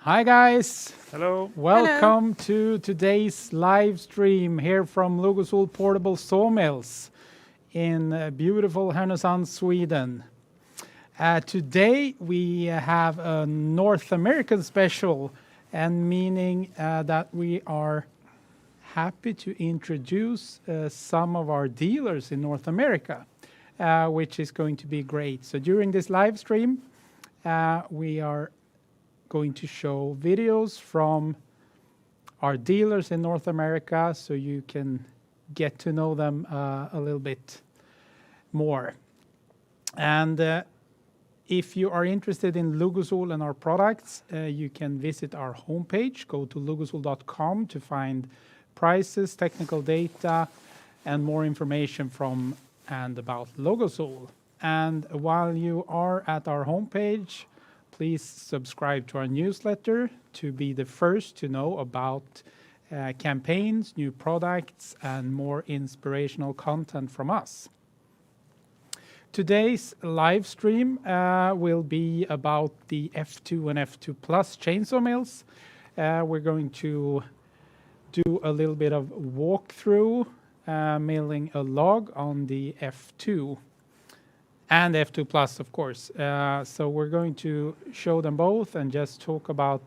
Hi guys, Hello. welcome to today's live stream here from Logosol Portable Sawmills in beautiful Härnösand, Sweden. Today we have a North American special, and meaning that we are happy to introduce some of our dealers in North America, which is going to be great. So during this live stream, we are going to show videos from our dealers in North America so you can get to know them a little bit more. And if you are interested in Logosol and our products, you can visit our homepage. Go to logosol.com to find prices, technical data, and more information from and about Logosol. And while you are at our homepage, please subscribe to our newsletter to be the first to know about campaigns, new products, and more inspirational content from us. Today's live stream will be about the F2 and F2 Plus chainsaw mills. We're going to do a little bit of walkthrough, milling a log on the F2. And F2 Plus, of course. So we're going to show them both and just talk about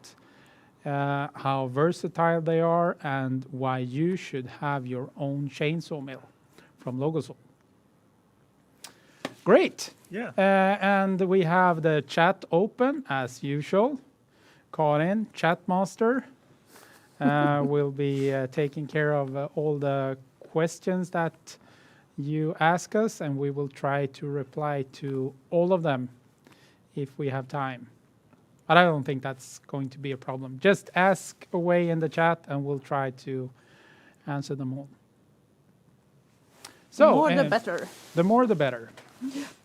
how versatile they are and why you should have your own chainsaw mill from Logosol. Great. Yeah. And we have the chat open as usual. Karin, chat master, will be taking care of all the questions that you ask us, and we will try to reply to all of them if we have time. But I don't think that's going to be a problem. Just ask away in the chat and we'll try to answer them all. So, the more the better. The more the better.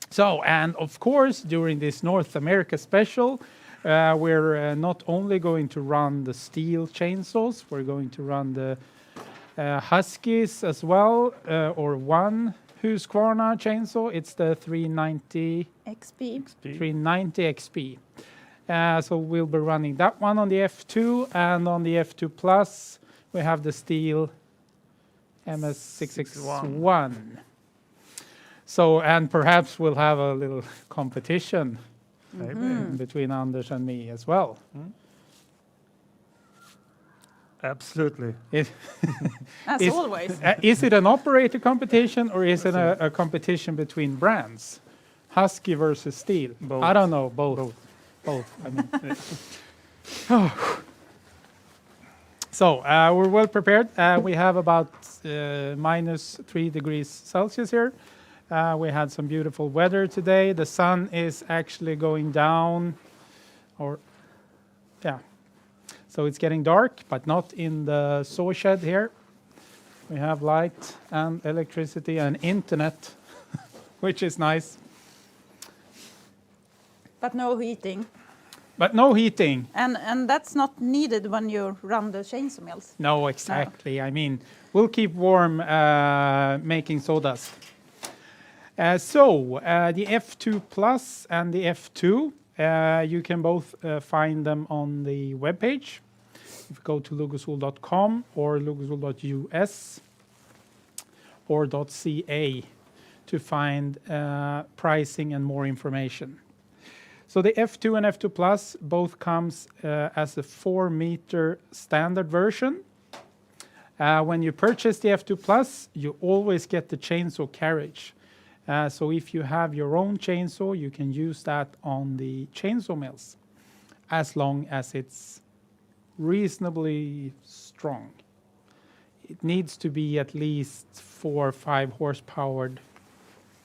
So, and of course, during this North America special, we're not only going to run the steel chainsaws, we're going to run the Huskies as well, or one Husqvarna chainsaw. It's the 390 XP. 390 XP. So we'll be running that one on the F2, and on the F2 Plus we have the steel MS661. So, and perhaps we'll have a little competition between Anders and me as well. Absolutely. As always. Is it an operator competition or is it a competition between brands? Husky versus Steel? Both. I don't know. Both. I mean. So we're well prepared. We have about -3 degrees Celsius here. We had some beautiful weather today. The sun is actually going down, so it's getting dark, but not in the saw shed here. We have light and electricity and internet, which is nice. But no heating. But no heating. And that's not needed when you run the chainsaw mills. No, exactly. No. I mean, we'll keep warm making sawdust. The F2 Plus and the F2, you can both find them on the webpage. If you go to logosol.com or logosol.us or .ca to find pricing and more information. So the F2 and F2 Plus both comes as a 4-meter standard version. When you purchase the F2 Plus, you always get the chainsaw carriage. So if you have your own chainsaw, you can use that on the chainsaw mills as long as it's reasonably strong. It needs to be at least 4 or 5 horsepower,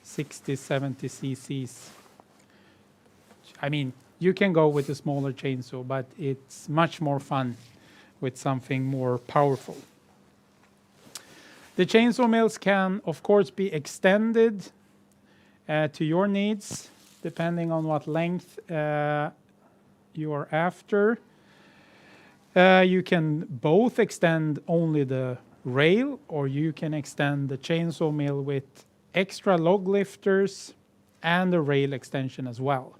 60, 70 cc's. I mean, you can go with a smaller chainsaw, but it's much more fun with something more powerful. The chainsaw mills can, of course, be extended to your needs, depending on what length you are after. You can both extend only the rail, or you can extend the chainsaw mill with extra log lifters and a rail extension as well.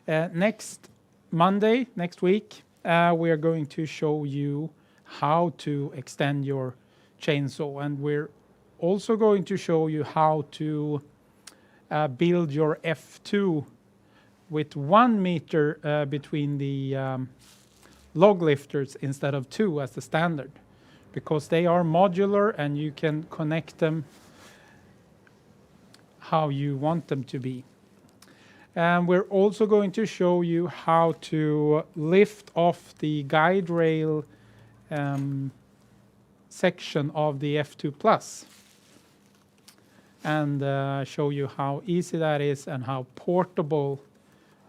Next Monday, next week, we are going to show you how to extend your chainsaw, and we're also going to show you how to build your F2 with 1 meter between the log lifters instead of 2 as the standard, because they are modular and you can connect them how you want them to be. And we're also going to show you how to lift off the guide rail section of the F2 Plus, and show you how easy that is and how portable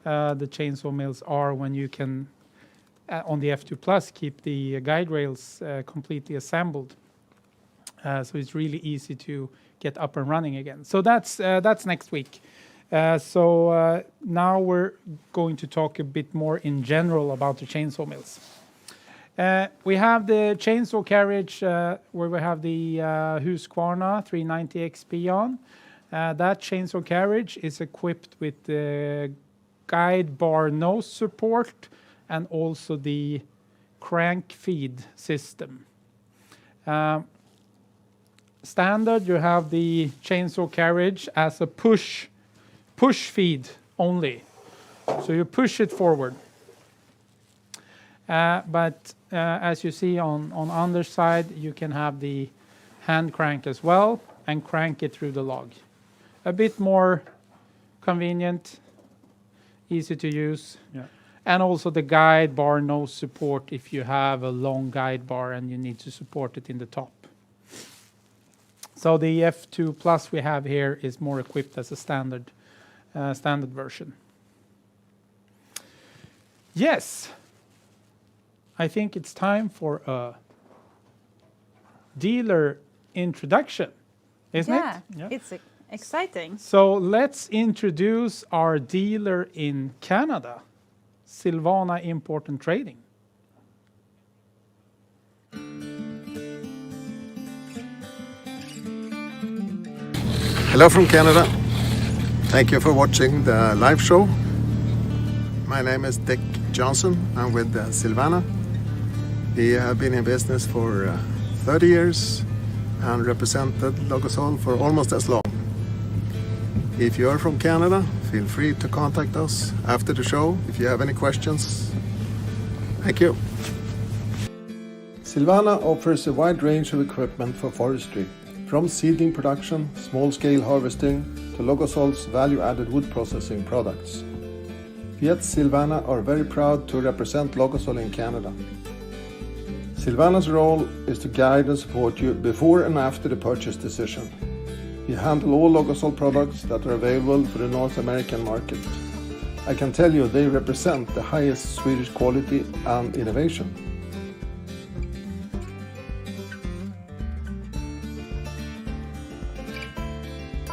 the chainsaw mills are when you can, on the F2 Plus, keep the guide rails completely assembled. So it's really easy to get up and running again. So that's next week. So now we're going to talk a bit more in general about the chainsaw mills. We have the chainsaw carriage where we have the Husqvarna 390 XP on. That chainsaw carriage is equipped with the guide bar nose support and also the crank feed system. Standard, you have the chainsaw carriage as a push feed only. So you push it forward. But as you see on underside, you can have the hand crank as well and crank it through the log. A bit more convenient, easy to use. Yeah. And also the guide bar nose support if you have a long guide bar and you need to support it in the top. So the F2 Plus we have here is more equipped as a standard version. Yes, I think it's time for a dealer introduction, isn't it? Yeah. It's exciting. So let's introduce our dealer in Canada, Silvana Import and Trading. Hello from Canada. Thank you for watching the live show. My name is Dick Johnson. I'm with Silvana. We have been in business for 30 years and represented Logosol for almost as long. If you are from Canada, feel free to contact us after the show if you have any questions. Thank you. Silvana offers a wide range of equipment for forestry, from seeding production, small-scale harvesting, to Logosol's value-added wood processing products. We at Silvana are very proud to represent Logosol in Canada. Silvana's role is to guide and support you before and after the purchase decision. We handle all Logosol products that are available for the North American market. I can tell you they represent the highest Swedish quality and innovation.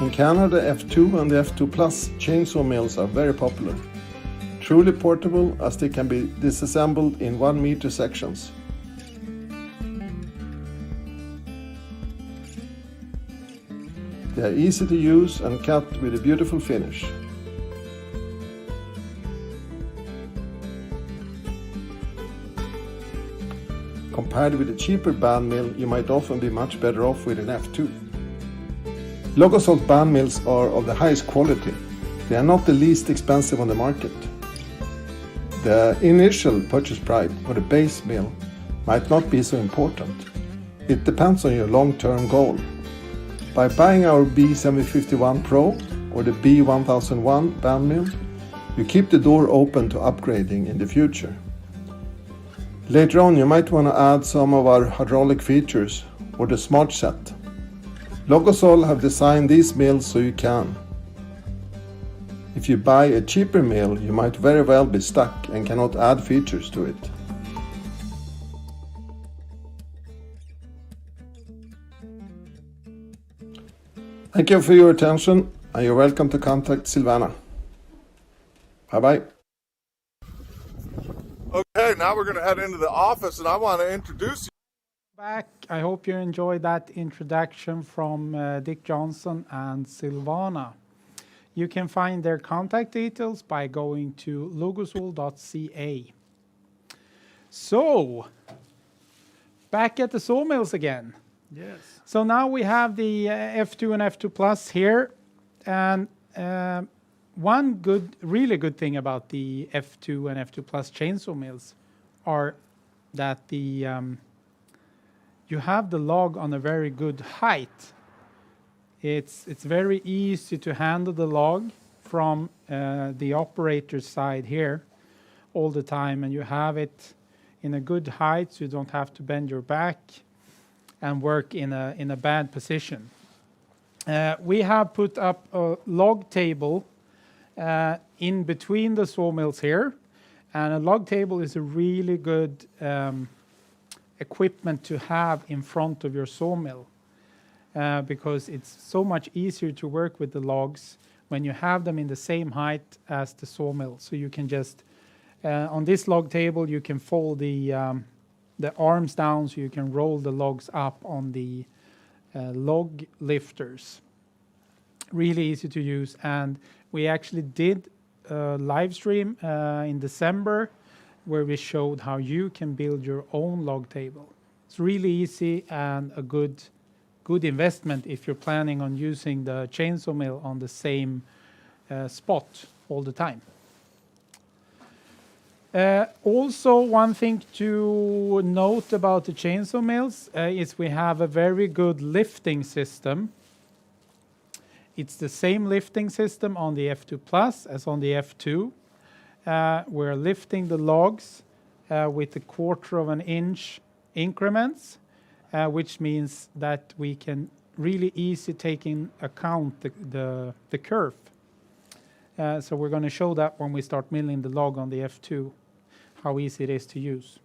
In Canada, F2 and the F2 Plus chainsaw mills are very popular. Truly portable as they can be disassembled in 1 meter sections. They are easy to use and cut with a beautiful finish. Compared with a cheaper band mill, you might often be much better off with an F2. Logosol band mills are of the highest quality. They are not the least expensive on the market. The initial purchase price or the base mill might not be so important. It depends on your long-term goal. By buying our B751 Pro or the B1001 band mill, you keep the door open to upgrading in the future. Later on, you might want to add some of our hydraulic features or the Smart Set. Logosol have designed these mills so you can. If you buy a cheaper mill, you might very well be stuck and cannot add features to it. Thank you for your attention, and you're welcome to contact Silvana. Bye-bye. Okay, now we're going to head into the office, and I want to introduce you. Back. I hope you enjoyed that introduction from Dick Johnson and Silvana. You can find their contact details by going to logosol.ca. So, back at the sawmills again. Yes. So now we have the F2 and F2 Plus here, and one really good thing about the F2 and F2 Plus chainsaw mills are that you have the log on a very good height. It's very easy to handle the log from the operator's side here all the time, and you have it in a good height, so you don't have to bend your back and work in a bad position. We have put up a log table in between the sawmills here, and a log table is a really good equipment to have in front of your sawmill because it's so much easier to work with the logs when you have them in the same height as the sawmill. So you can just on this log table you can fold the arms down so you can roll the logs up on the log lifters. Really easy to use, and we actually did a live stream in December where we showed how you can build your own log table. It's really easy and a good investment if you're planning on using the chainsaw mill on the same spot all the time. Also, one thing to note about the chainsaw mills is we have a very good lifting system. It's the same lifting system on the F2 Plus as on the F2. We're lifting the logs with 1/4 of an inch increments, which means that we can really easy take in account the curve. So we're going to show that when we start milling the log on the F2, how easy it is to use.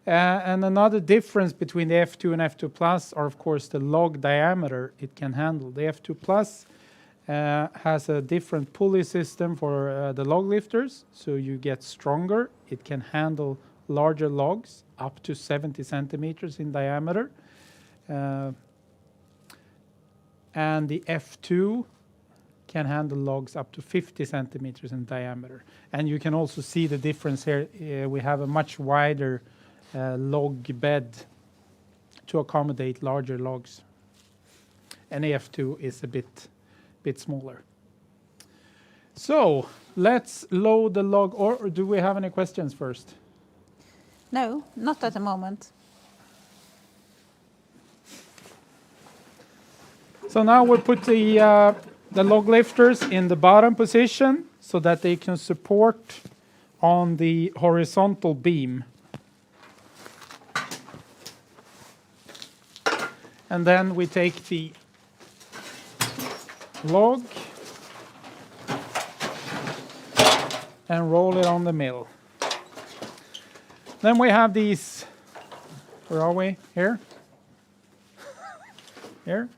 And another difference between the F2 and F2 Plus are, of course, the log diameter it can handle. The F2 Plus has a different pulley system for the log lifters, so you get stronger. It can handle larger logs, up to 70 centimeters in diameter. And the F2 can handle logs up to 50 centimeters in diameter. And you can also see the difference here. We have a much wider log bed to accommodate larger logs. And the F2 is a bit smaller. So let's load the log, or do we have any questions first? No, not at the moment. So now we'll put the log lifters in the bottom position so that they can support on the horizontal beam. And then we take the log and roll it on the mill. Then we have these, where are we? Here? Here?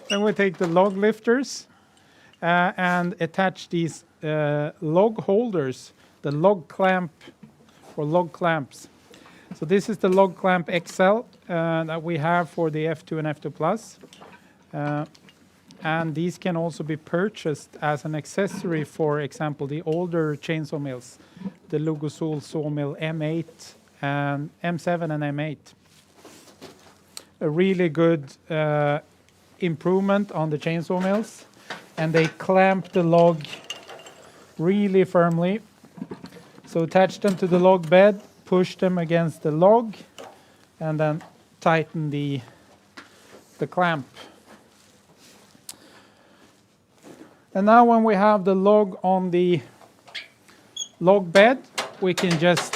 Then we take the log lifters and attach these log holders, the log clamp or log clamps. So this is the log clamp XL that we have for the F2 and F2 Plus. And these can also be purchased as an accessory, for example, the older chainsaw mills, the Logosol Sawmill M8 and M7 and M8. A really good improvement on the chainsaw mills, and they clamp the log really firmly. So attach them to the log bed, push them against the log, and then tighten the clamp. And now when we have the log on the log bed, we can just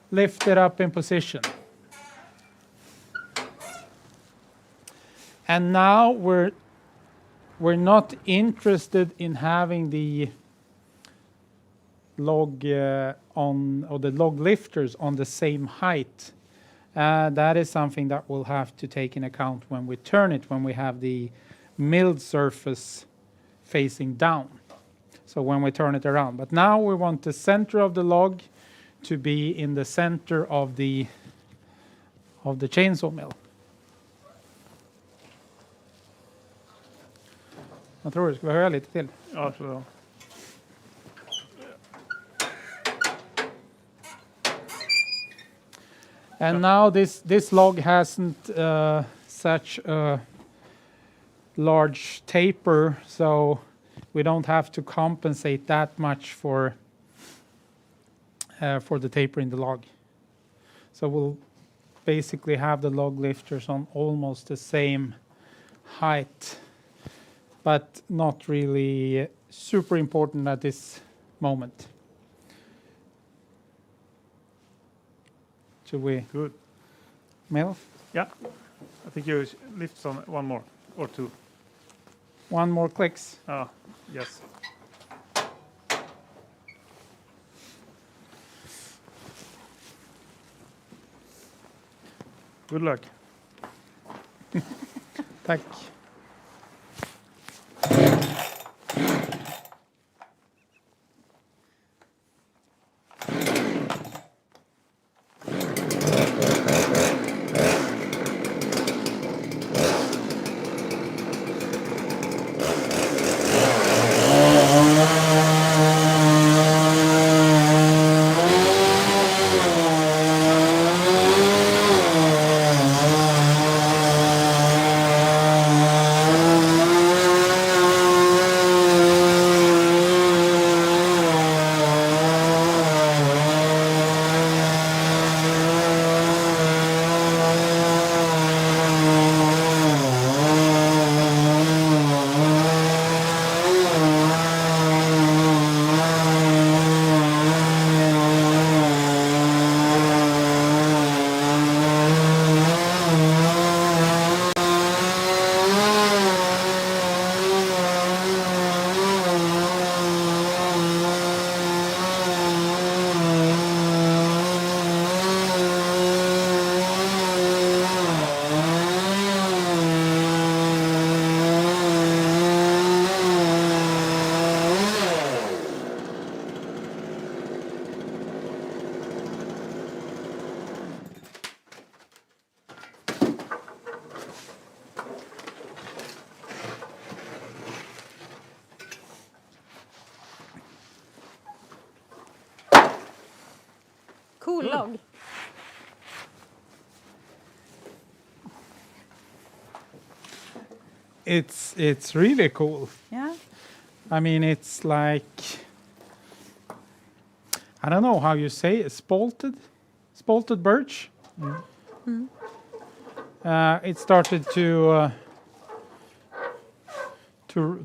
lift it up in position. And now we're not interested in having the log the log lifters on the same height. That is something that we'll have to take in account when we turn it, when we have the milled surface facing down. So when we turn it around. But now we want the center of the log to be in the center of the chainsaw mill. Jag tror det. Ska vi höja lite till? Ja, tror jag. And now this log hasn't such a large taper, so we don't have to compensate that much for the taper in the log. So we'll basically have the log lifters on almost the same height, but not really super important at this moment. Should we Good. mill? Yeah. I think you lift some one more or two. One more clicks. Ah, yes. Good luck. Tack. Cool log. It's really cool. Yeah. I mean, it's like, I don't know how you say it, spalted birch. It started to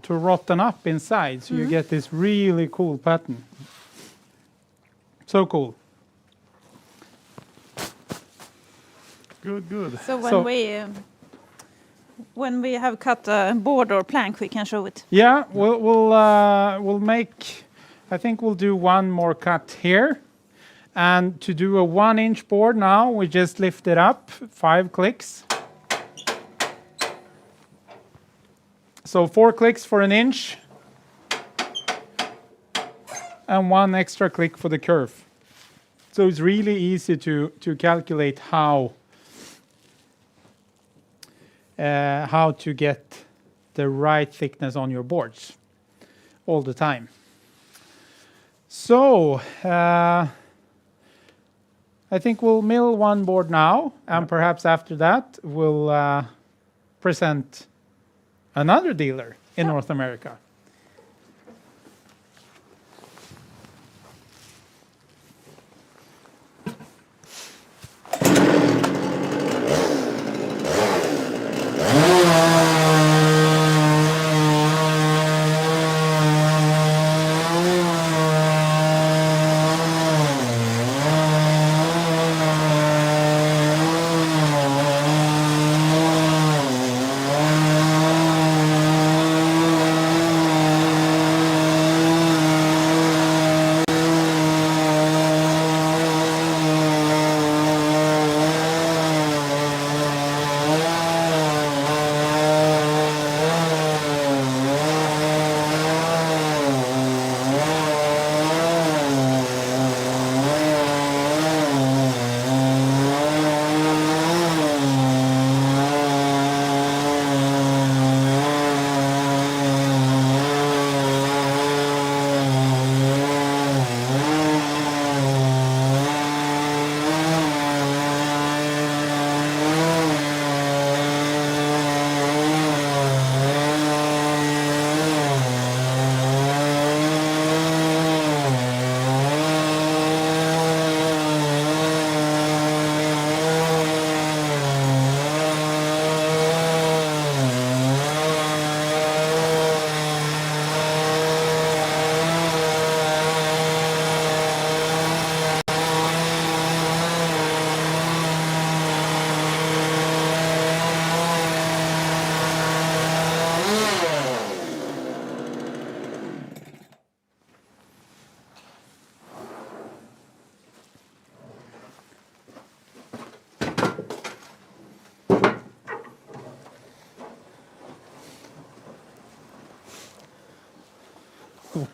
rotten up inside, so you get this really cool pattern. So cool. Good, good. So So- when we have cut a board or plank, we can show it. Yeah, we'll make. I think we'll do one more cut here, and to do a 1-inch board now, we just lift it up 5 clicks. So 4 clicks for 1 inch, and 1 extra click for the curve. So it's really easy to calculate how to get the right thickness on your boards all the time. So I think we'll mill one board now, and perhaps after that we'll present another dealer in North America.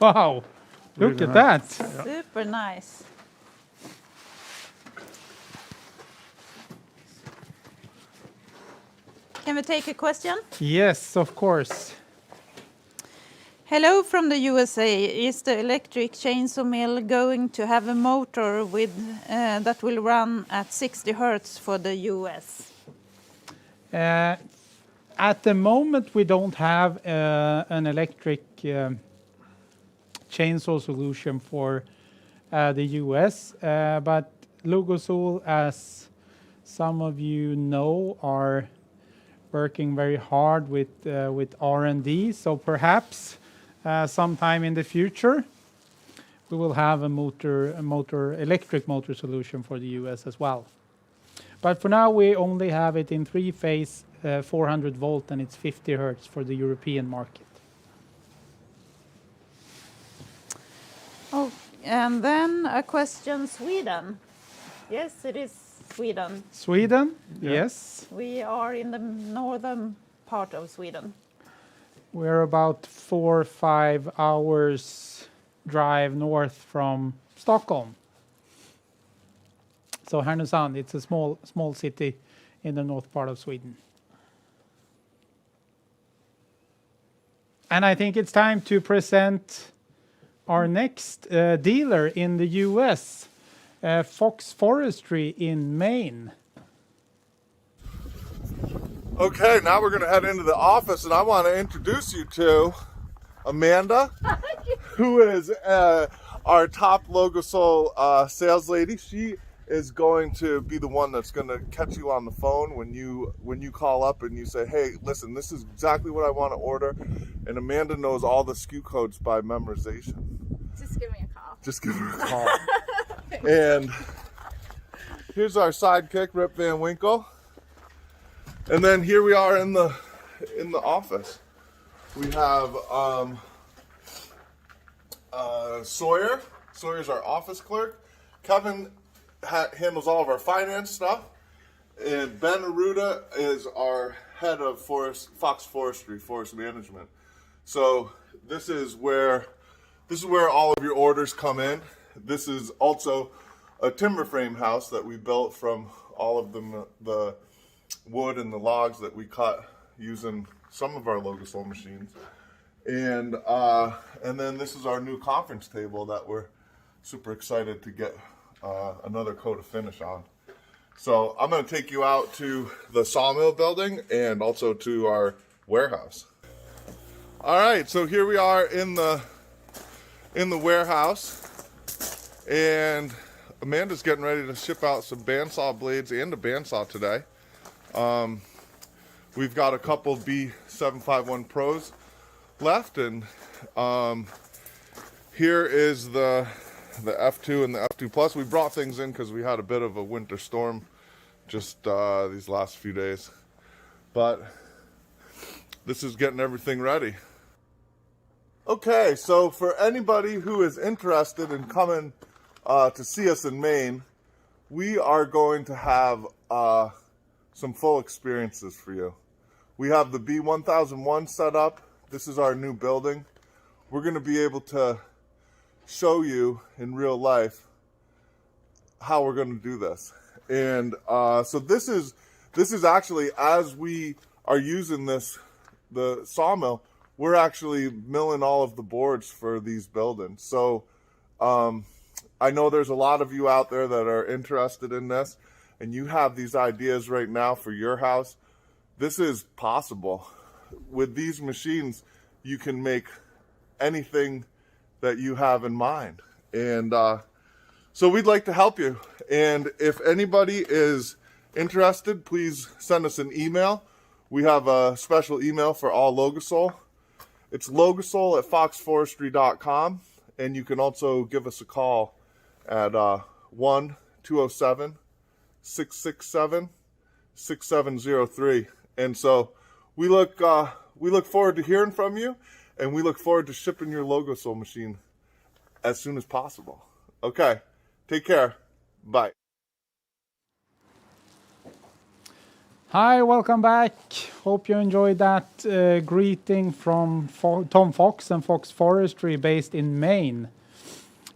Wow, look Really at nice. that. Super nice. Can we take a question? Yes, of course. Hello from the USA. Is the electric chainsaw mill going to have a motor with that will run at 60 hertz for the US? At the moment, we don't have an electric chainsaw solution for the US, but Logosol, as some of you know, are working very hard with R&D. So perhaps sometime in the future, we will have a electric motor solution for the US as well. But for now, we only have it in 3-phase 400 volt, and it's 50 hertz for the European market. Oh, and then a question, Sweden. Yes, it is Sweden. Sweden, Yeah. yes. We are in the northern part of Sweden. We're about 4 or 5 hours drive north from Stockholm. So Härnösand, it's a small city in the north part of Sweden. And I think it's time to present our next dealer in the US, Fox Forestry in Maine. Okay, now we're going to head into the office, and I want to introduce you to Amanda, who is our top Logosol sales lady. She is going to be the one that's going to catch you on the phone when you call up and you say, hey, listen, this is exactly what I want to order. And Amanda knows all the SKU codes by memorization. Just give me a call. Just give her a call. And here's our sidekick, Rip Van Winkle. And then here we are in the office. We have Sawyer. Sawyer's our office clerk. Kevin handles all of our finance stuff. And Ben Aruda is our head of Fox Forestry, forest management. So this is where all of your orders come in. This is also a timber frame house that we built from all of the wood and the logs that we cut using some of our Logosol machines. And then this is our new conference table that we're super excited to get another coat of finish on. So I'm going to take you out to the Sawmill building and also to our warehouse. All right, so here we are in the warehouse, and Amanda's getting ready to ship out some bandsaw blades and a bandsaw today. We've got a couple B751 Pros left, and here is the F2 and the F2 Plus. We brought things in because we had a bit of a winter storm just these last few days, but this is getting everything ready. Okay, so for anybody who is interested in coming to see us in Maine, we are going to have some full experiences for you. We have the B1001 set up. This is our new building. We're going to be able to show you in real life how we're going to do this. And so this is actually, as we are using the sawmill, we're actually milling all of the boards for these buildings. So I know there's a lot of you out there that are interested in this, and you have these ideas right now for your house. This is possible. With these machines, you can make anything that you have in mind. And so we'd like to help you. And if anybody is interested, please send us an email. We have a special email for all Logosol. It's logosol@foxforestry.com, and you can also give us a call at 1-207-667-6703. And so we look forward to hearing from you, and we look forward to shipping your Logosol machine as soon as possible. Okay, take care. Bye. Hi, welcome back. Hope you enjoyed that greeting from Tom Fox and Fox Forestry based in Maine.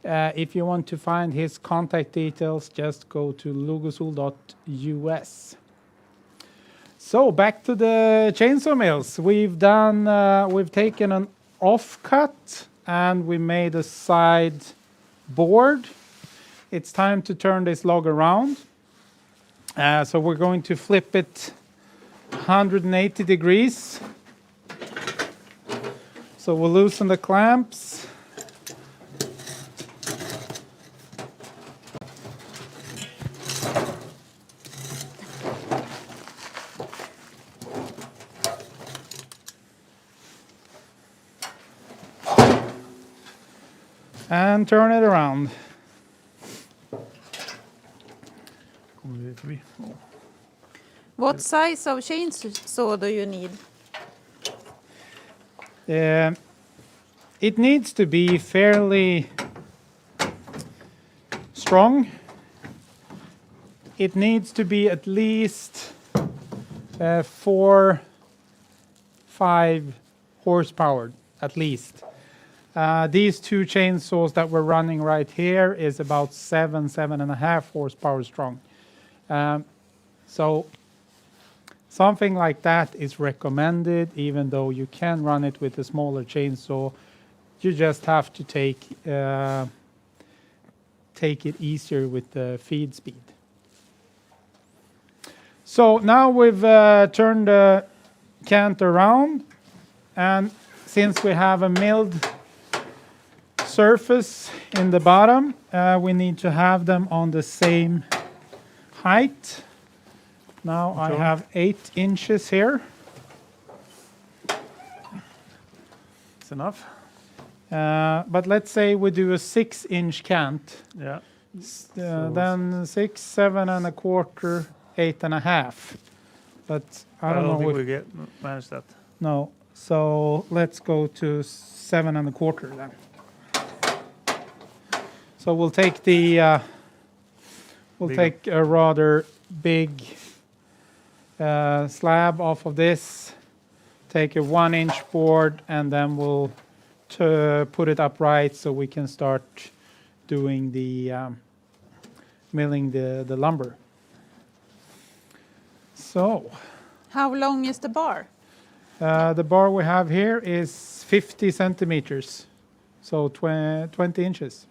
If you want to find his contact details, just go to logosol.us. So back to the chainsaw mills. We've taken an offcut and we made a side board. It's time to turn this log around. So we're going to flip it 180 degrees. So we'll loosen the clamps. And turn it around. What size of chainsaw do you need? It needs to be fairly strong. It needs to be at least 4-5 horsepower, at least. These two chainsaws that we're running right here is about 7.5 horsepower strong. So something like that is recommended, even though you can run it with a smaller chainsaw. You just have to take it easier with the feed speed. So now we've turned the cant around, and since we have a milled surface in the bottom, we need to have them on the same height. Now I have 8 inches here. It's enough. But let's say we do a 6-inch cant. Yeah. Then 6, 7.25, 8.5. But I don't know think if we manage that. no. So let's go to 7.25 then. So we'll take the take a rather big slab off of this, take a 1-inch board, and then we'll put it upright so we can start doing the milling the lumber. So How long is the bar? the bar we have here is 50 centimeters, so 20 inches.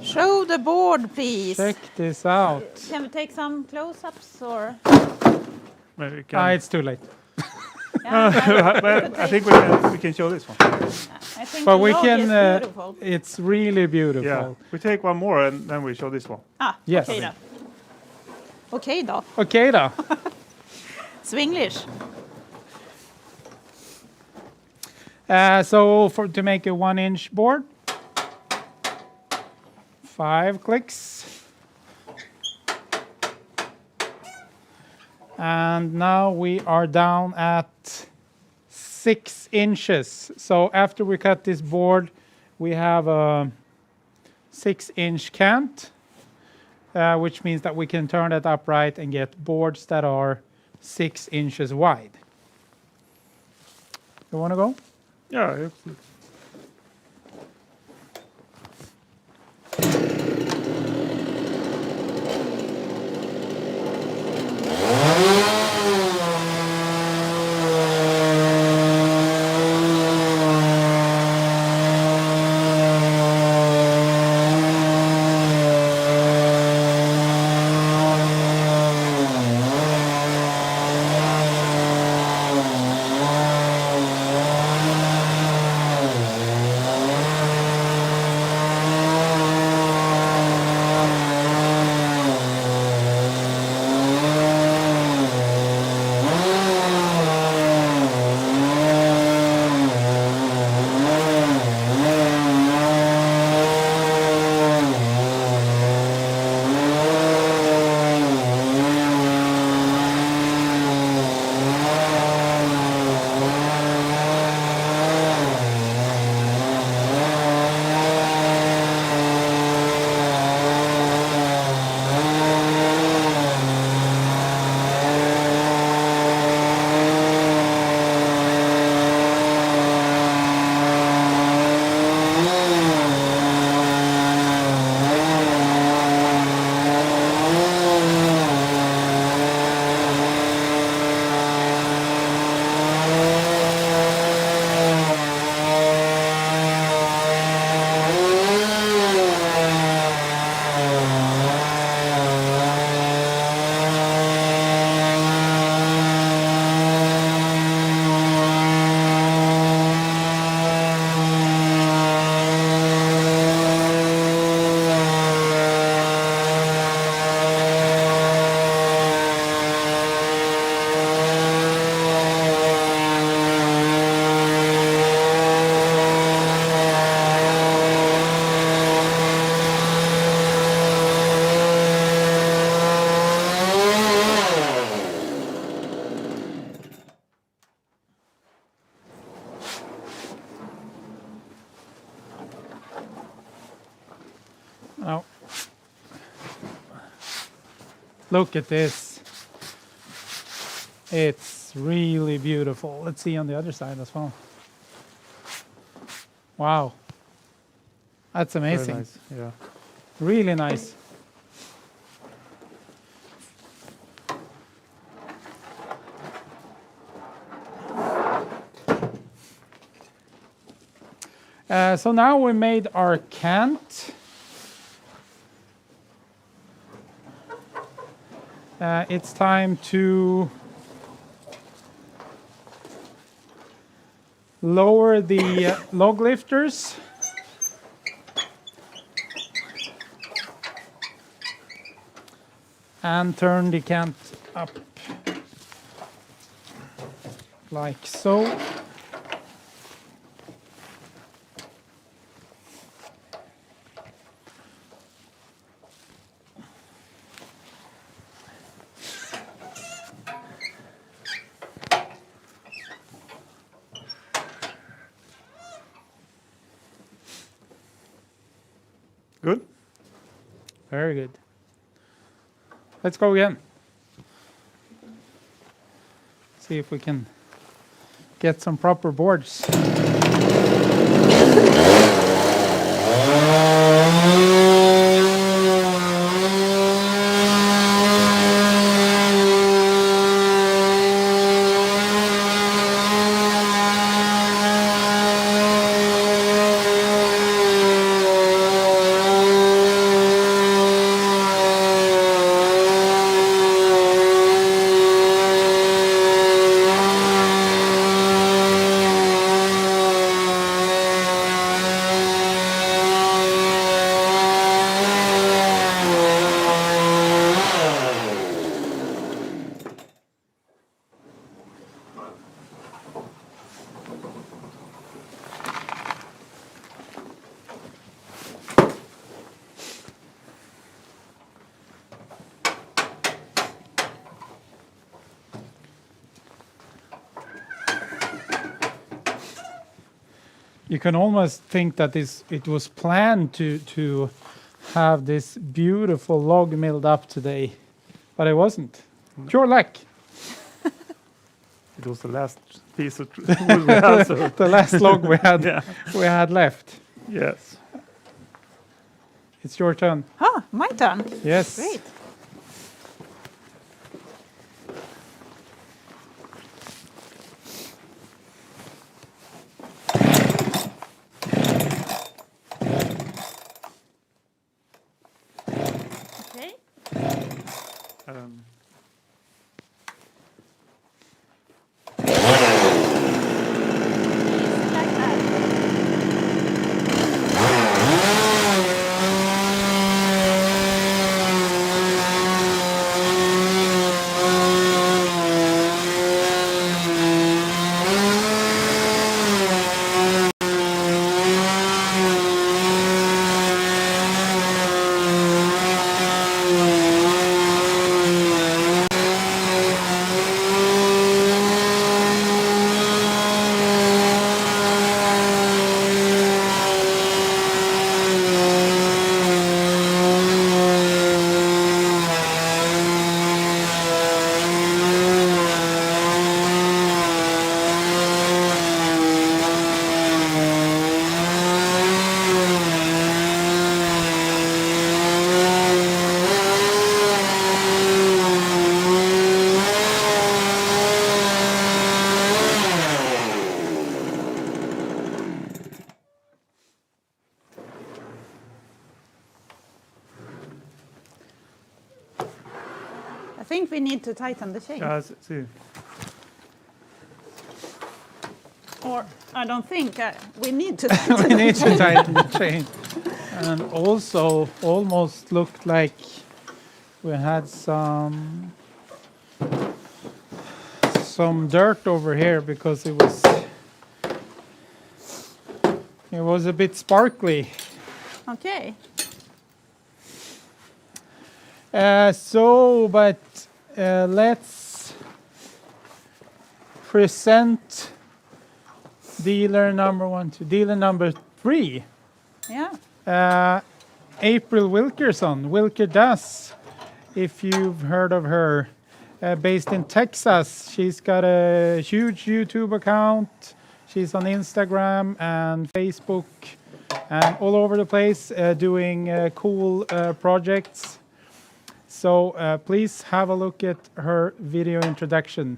Show the board, please. Check this out. Can we take some close-ups or? Maybe we can. It's too late. But I think we can show this one. I think But the we log can, is beautiful. it's really beautiful. Yeah, we take one more and then we show this one. Yes. Okej då. Okej då. Okej då. Swinglish. So to make a 1-inch board, 5 clicks. And now we are down at 6 inches. So after we cut this board, we have a 6-inch cant, which means that we can turn that upright and get boards that are 6 inches wide. You want to go? Yeah, absolutely. Oh. Look at this. It's really beautiful. Let's see on the other side as well. Wow. That's Very amazing. nice. Yeah. Really nice. So now we made our cant. It's time to lower the log lifters. And turn the cant up like so. Good. Very good. Let's go again. See if we can get some proper boards. You can almost think that it was planned to have this beautiful log milled up today, but it wasn't. Pure luck. It was the last piece of wood we had. So The last log we had yeah. we had left. Yes. It's your turn. Ah, my turn. Yes. Great. Okay. Like that. I think we need to tighten the chain. See. Or I don't think we need to tighten We need to tighten the chain. And also almost looked like we had some dirt over here because it was a bit sparkly. Okay. Let's present dealer number 1 to dealer number 3. Yeah. April Wilkerson, Wilker Does, if you've heard of her, based in Texas. She's got a huge YouTube account. She's on Instagram and Facebook and all over the place doing cool projects. So please have a look at her video introduction.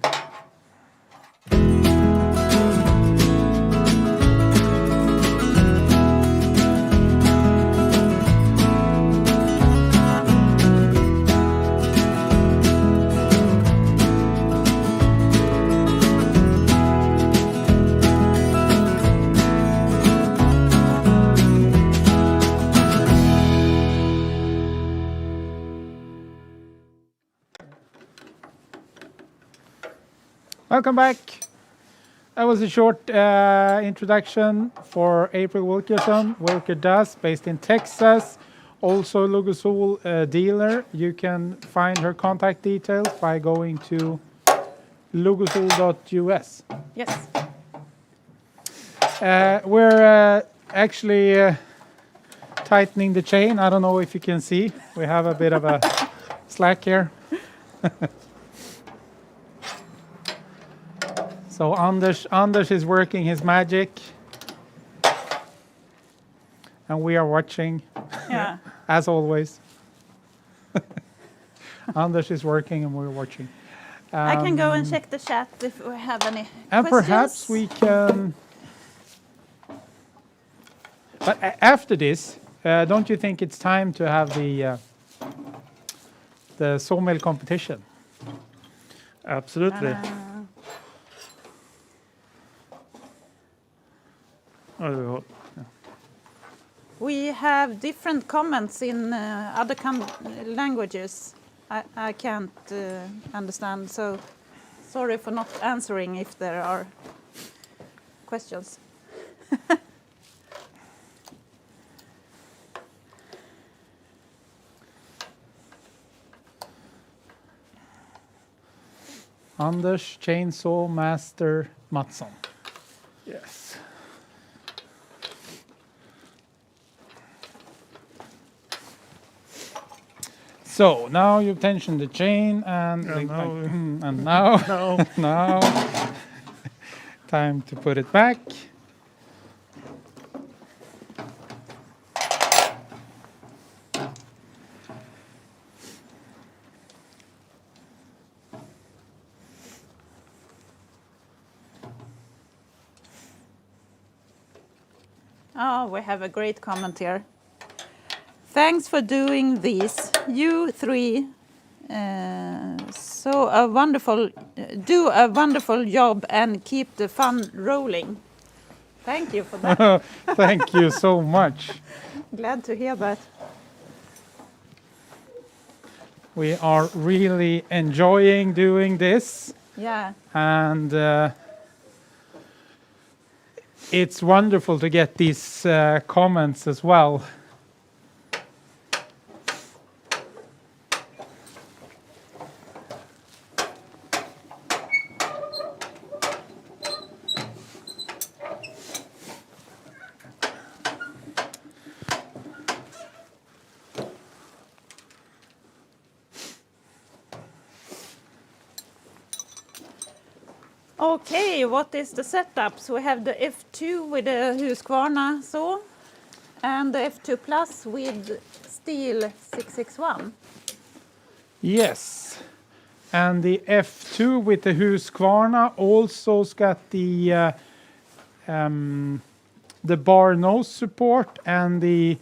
Welcome back. That was a short introduction for April Wilkerson, Wilker Does, based in Texas. Also Logosol dealer. You can find her contact details by going to logosol.us. Yes. We're actually tightening the chain. I don't know if you can see. We have a bit of a slack here. So Anders is working his magic, and we are watching, Yeah. as always. Anders is working, and we're watching. I can go and check the chat if we have any And questions. perhaps we can. But after this, don't you think it's time to have the sawmill competition? Absolutely. Oh, We have different comments in other languages. I can't understand, so sorry for not answering if there are questions. Anders Chainsaw Master Mattsson. yes. So now you've tensioned the chain and and now No. now time to put it back. Oh, we have a great comment here. Thanks for doing these. You three do a wonderful job and keep the fun rolling. Thank you for that. Thank you so much. Glad to hear that. We are really enjoying doing this, Yeah. and it's wonderful to get these comments as well. Okay, what is the setup? So we have the F2 with the Husqvarna saw and the F2 Plus with steel 661. Yes, and the F2 with the Husqvarna also's got the bar nose support and the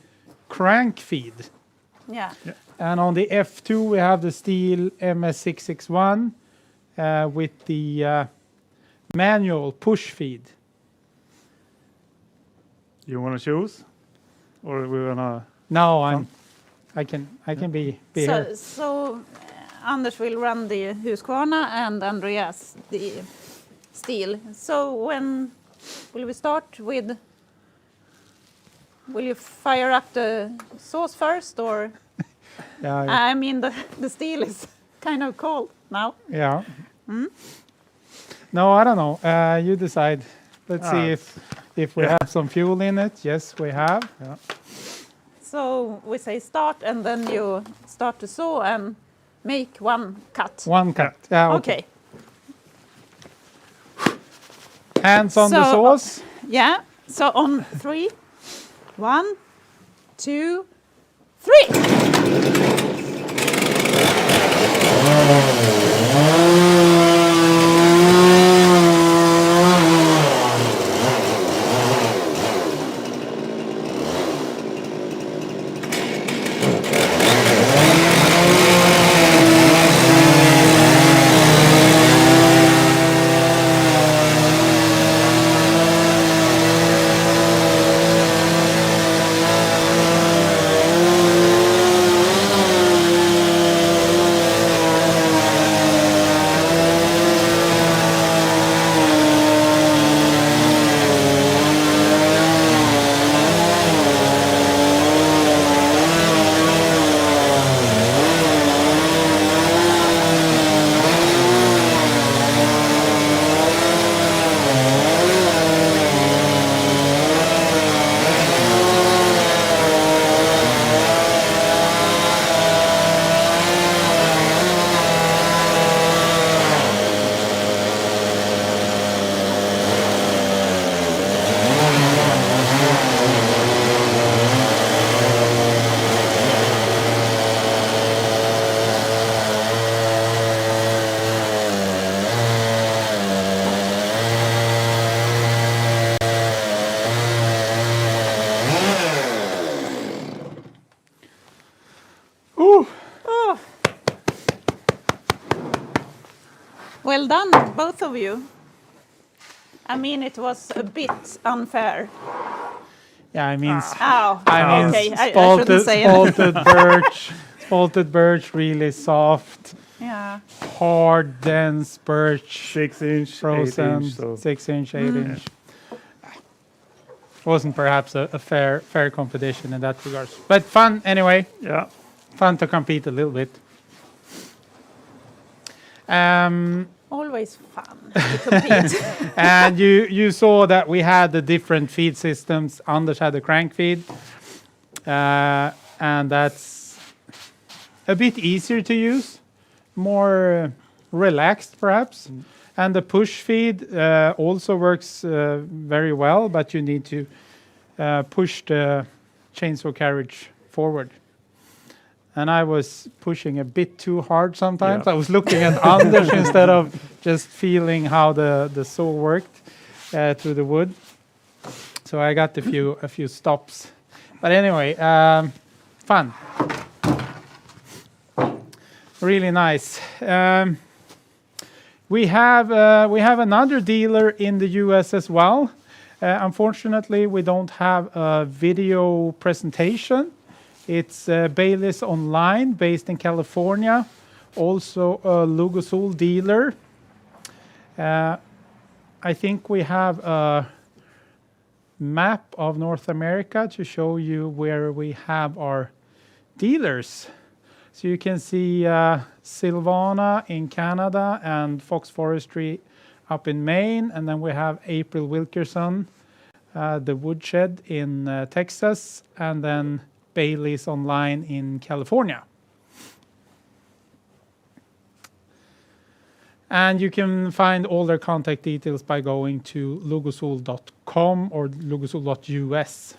crank feed. Yeah. And on the F2 we have the steel MS661 with the manual push feed. You want to choose, or we wanna? No, I can be here. So Anders will run the Husqvarna and Andreas the steel. So when will we start with? Will you fire up the saws first, or? Yeah, I mean the steel is kind of cold now. yeah. No, I don't know. You decide. Let's see if we have some fuel in it. Yes, we have. Yeah. So we say start, and then you start to saw and make one cut. One cut. Yeah, Okay. Hands on the So- saws. Yeah. So on 3, 1, 2, 3. Well done, both of you. I mean, it was a bit unfair. Yeah, I mean, Oh, I mean, okay. I shouldn't say it. spalted birch, really soft, Yeah. hard, dense birch, 6-inch, frozen, 8-inch. So 6-inch, 8-inch. Wasn't perhaps a fair competition in that regard, but fun anyway. yeah, Fun to compete a little bit. Always fun to compete. And you saw that we had the different feed systems. Anders had the crank feed, and that's a bit easier to use, more relaxed perhaps. And the push feed also works very well, but you need to push the chainsaw carriage forward. And I was pushing a bit too hard sometimes. Yeah. I was looking at Anders instead of just feeling how the saw worked through the wood. So I got a few stops. But anyway, fun. Really nice. We have another dealer in the US as well. Unfortunately, we don't have a video presentation. It's Bayless Online, based in California. Also a Logosol dealer. I think we have a map of North America to show you where we have our dealers. So you can see Silvana in Canada and Fox Forestry up in Maine. And then we have April Wilkerson, the Woodshed in Texas, and then Bailey's Online in California. And you can find all their contact details by going to logosol.com or logosol.us.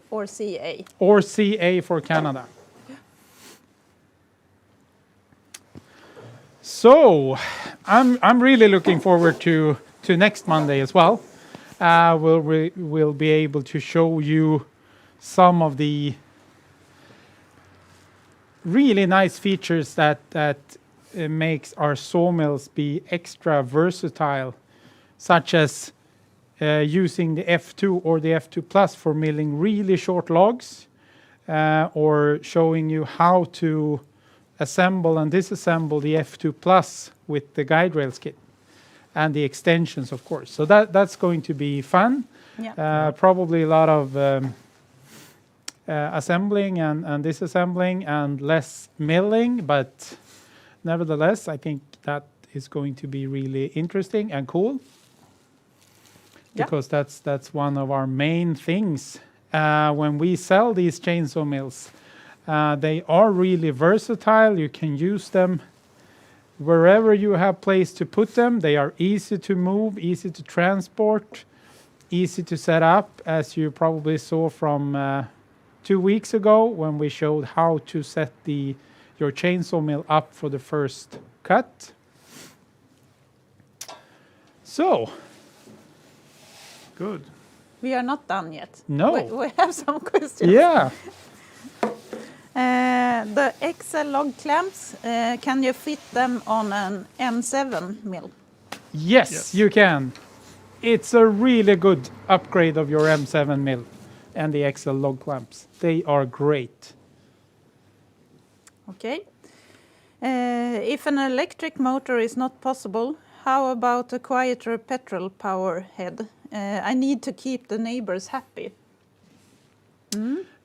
Or CA. Or CA for Canada. So I'm really looking forward to next Monday as well. We'll be able to show you some of the really nice features that makes our sawmills be extra versatile, such as using the F2 or the F2 Plus for milling really short logs, or showing you how to assemble and disassemble the F2 Plus with the guide rails kit and the extensions, of course. So that's going to be fun. Yeah. Probably a lot of assembling and disassembling and less milling, but nevertheless, I think that is going to be really interesting and cool. Yeah. Because that's one of our main things when we sell these chainsaw mills. They are really versatile. You can use them wherever you have place to put them. They are easy to move, easy to transport, easy to set up, as you probably saw from 2 weeks ago when we showed how to set your chainsaw mill up for the first cut. So, Good. We are not done yet. No. We have some questions. yeah. The XL log clamps, can you fit them on an M7 mill? Yes, Yes. you can. It's a really good upgrade of your M7 mill and the XL log clamps. They are great. Okay. If an electric motor is not possible, how about a quieter petrol power head? I need to keep the neighbors happy.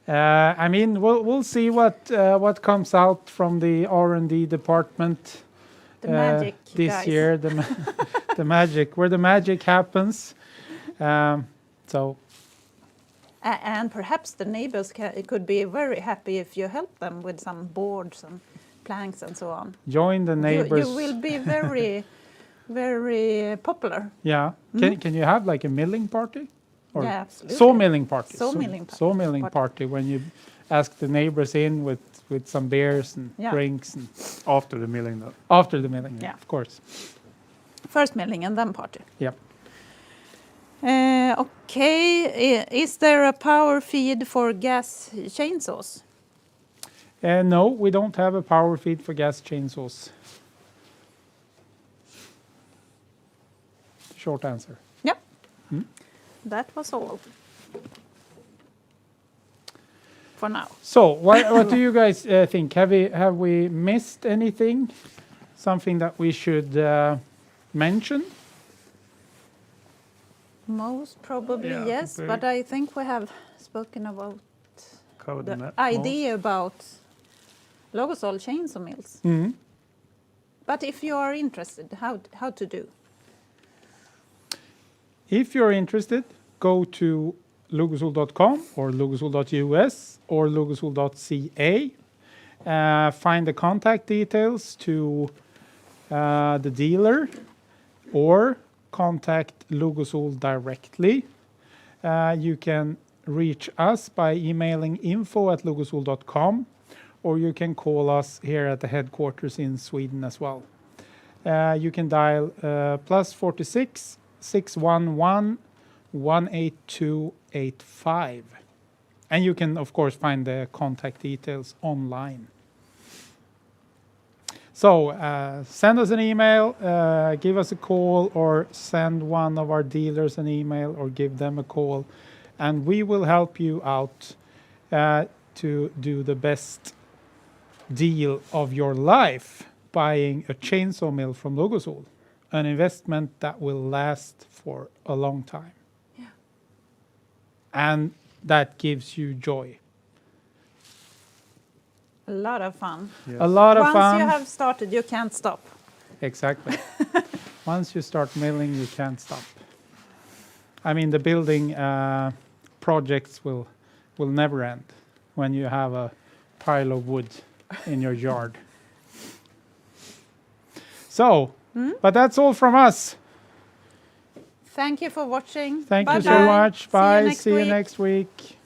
I mean, we'll see what comes out from the R&D department The magic this guys. year. The magic, where the magic happens. So And perhaps the neighbors could be very happy if you help them with some boards and planks and so on. join the neighbors. You will be very, very popular. Yeah. Can you have like a milling party? Or Yeah, absolutely. Sawmilling party. Sawmilling party. Sawmilling party when you ask the neighbors in with some beers and Yeah. drinks and After the milling, though. after the milling. Yeah. Of course. First milling and then party. Yep. Okay, is there a power feed for gas chainsaws? No, we don't have a power feed for gas chainsaws. Short answer. Yep. That was all. For now. So, what do you guys think? Have we missed anything? Something that we should mention? Most probably Yeah, yes, very- but I think we have spoken about Covered the that idea about Logosol chainsaw mills. Mhm. But if you are interested, how to do? If you're interested, go to logosol.com or logosol.us or logosol.ca. find the contact details to the dealer or contact Logosol directly. You can reach us by emailing info@logosol.com, or you can call us here at the headquarters in Sweden as well. You can dial +46 611 18285. And you can, of course, find the contact details online. So send us an email, give us a call, or send one of our dealers an email or give them a call, and we will help you out to do the best deal of your life, buying a chainsaw mill from Logosol, an investment that will last for a long time. Yeah. And that gives you joy. A lot of fun. Yes. A lot of Once fun. you have started, you can't stop. Exactly. Once you start milling, you can't stop. I mean, the building projects will never end when you have a pile of wood in your yard. So, but that's all from us. Thank you for watching. Thank you so Bye-bye. much. Bye. See you next week. week.